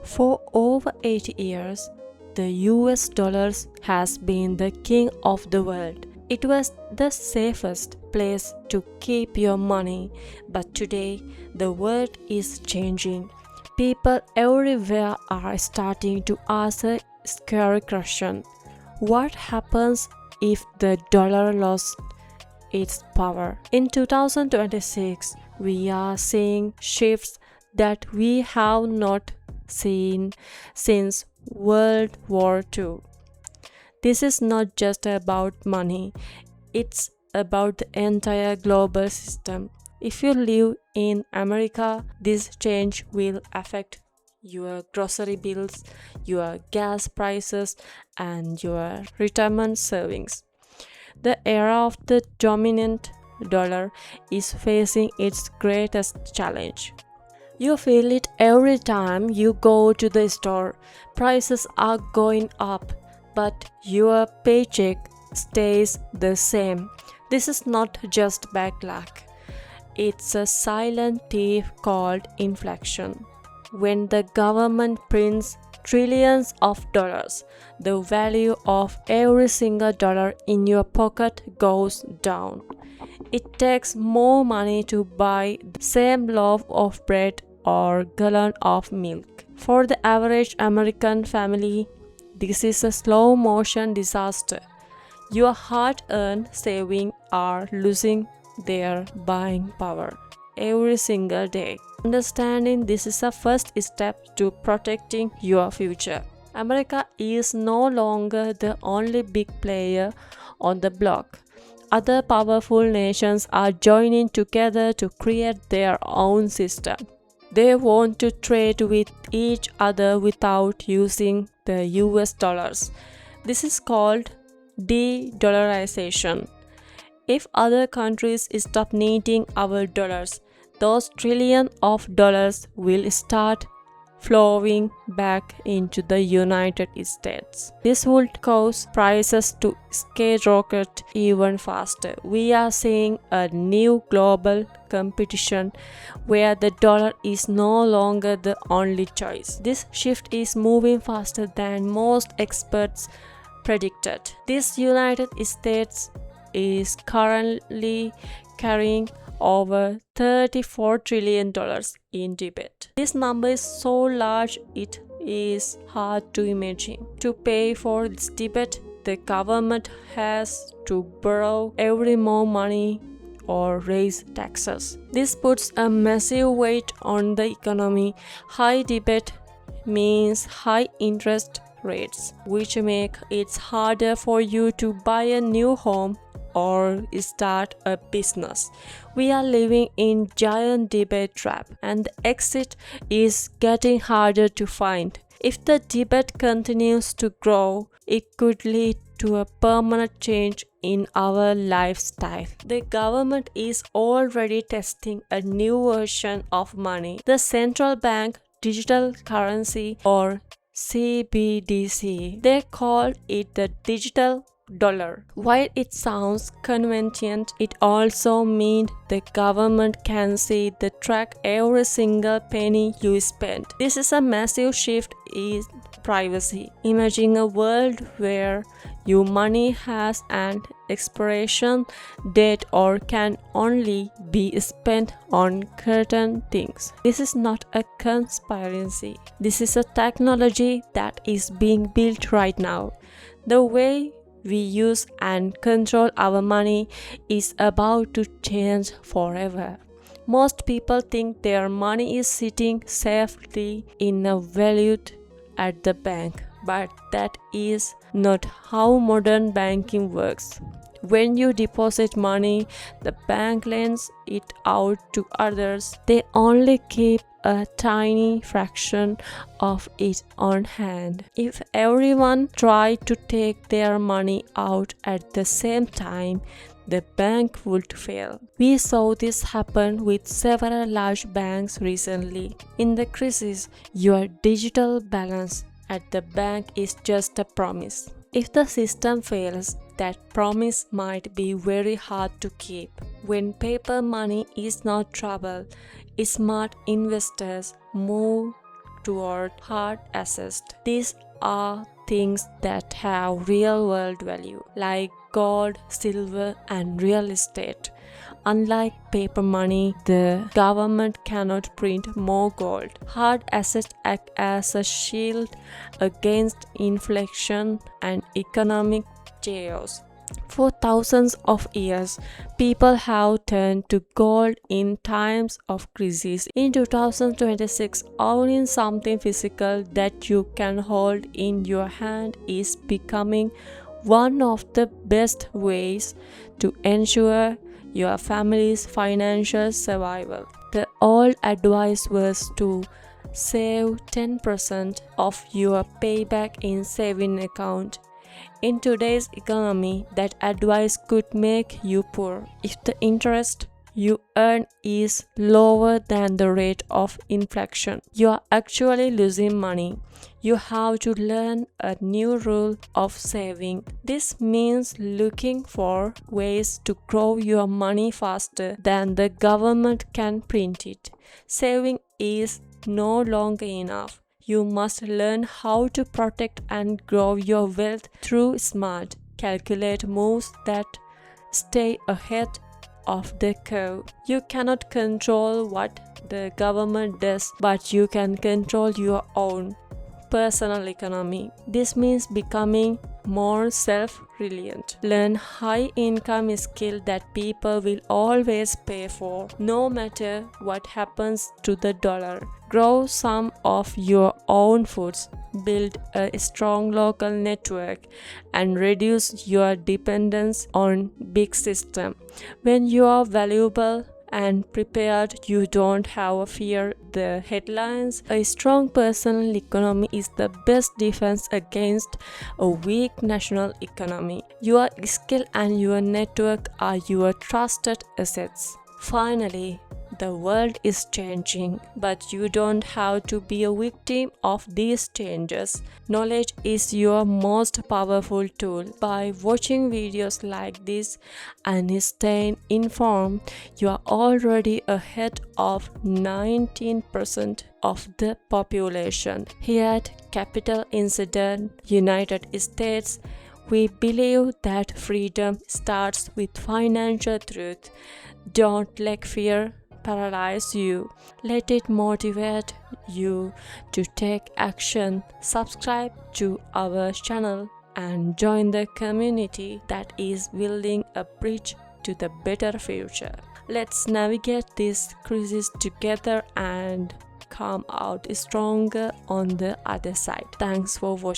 For over 80 years, the US dollar has been the king of the world. It was the safest place to keep your money, but today the world is changing. People everywhere are starting to ask a scary question. What happens if the dollar lost its power? In 2026, we are seeing shifts that we have not seen since World War II. This is not just about money, it's about the entire global system. If you live in America, this change will affect your grocery bills, your gas prices, and your retirement savings. The era of the dominant dollar is facing its greatest challenge. You feel it every time you go to the store. Prices are going up, but your paycheck stays the same. This is not just bad luck. It's a silent thief called inflation. When the government prints trillions of dollars, the value of every single dollar in your pocket goes down. It takes more money to buy the same loaf of bread or gallon of milk. For the average American family, this is a slow motion disaster. Your hard-earned savings are losing their buying power every single day. Understanding this is a first step to protecting your future. America is no longer the only big player on the block. Other powerful nations are joining together to create their own system. They want to trade with each other without using the US dollars. This is called de-dollarization. If other countries stop needing our dollars, those trillions of dollars will start flowing back into the United States. This would cause prices to skyrocket even faster. We are seeing a new global competition where the dollar is no longer the only choice. This shift is moving faster than most experts predicted. This United States is currently carrying over $34 trillion in debt. This number is so large it is hard to imagine. To pay for this debt, the government has to borrow every more money or raise taxes. This puts a massive weight on the economy. High debt means high interest rates, which make it harder for you to buy a new home or start a business. We are living in giant debate trap, and the exit is getting harder to find. If the debate continues to grow, it could lead to a permanent change in our lifestyle. The government is already testing a new version of money, the central bank digital currency or CBDC. They call it the digital dollar. While it sounds convenient, it also means the government can see the track every single penny you spend. This is a massive shift in privacy. Imagine a world where your money has an expiration date or can only be spent on certain things. This is not a conspiracy. This is a technology that is being built right now. The way we use and control our money is about to change forever. Most people think their money is sitting safely in a wallet at the bank, but that is not how modern banking works. When you deposit money, the bank lends it out to others. They only keep a tiny fraction of it on hand. If everyone tried to take their money out at the same time, the bank would fail. We saw this happen with several large banks recently. In the crisis, your digital balance at the bank is just a promise. If the system fails, that promise might be very hard to keep. When paper money is not trouble, smart investors move toward hard assets. These are things that have real world value, like gold, silver, and real estate. Unlike paper money, the government cannot print more gold. Hard assets act as a shield against inflation and economic chaos. For thousands of years, people have turned to gold in times of crisis. In 2026, owning something physical that you can hold in your hand is becoming one of the best ways to ensure your family's financial survival. The old advice was to save 10% of your payback in saving account. In today's economy, that advice could make you poor if the interest you earn is lower than the rate of inflation. You are actually losing money. You have to learn a new rule of saving. This means looking for ways to grow your money faster than the government can print it. Saving is no longer enough. You must learn how to protect and grow your wealth through smart, calculated moves that stay ahead of the curve. You cannot control what the government does, but you can control your own personal economy. This means becoming more self-reliant. Learn high-income skill that people will always pay for, no matter what happens to the dollar. Grow some of your own foods, build a strong local network, and reduce your dependence on big system. When you are valuable and prepared, you don't have to fear the headlines. A strong personal economy is the best defense against a weak national economy. Your skill and your network are your trusted assets. Finally, the world is changing, but you don't have to be a victim of these changes. Knowledge is your most powerful tool. By watching videos like this and staying informed, you are already ahead of 19% of the population. Here at Capital Incident, United States, we believe that freedom starts with financial truth. Don't let fear paralyze you. Let it motivate you to take action. Subscribe to our channel and join the community that is building a bridge to the better future. Let's navigate this crisis together and come out stronger on the other side. Thanks for watching.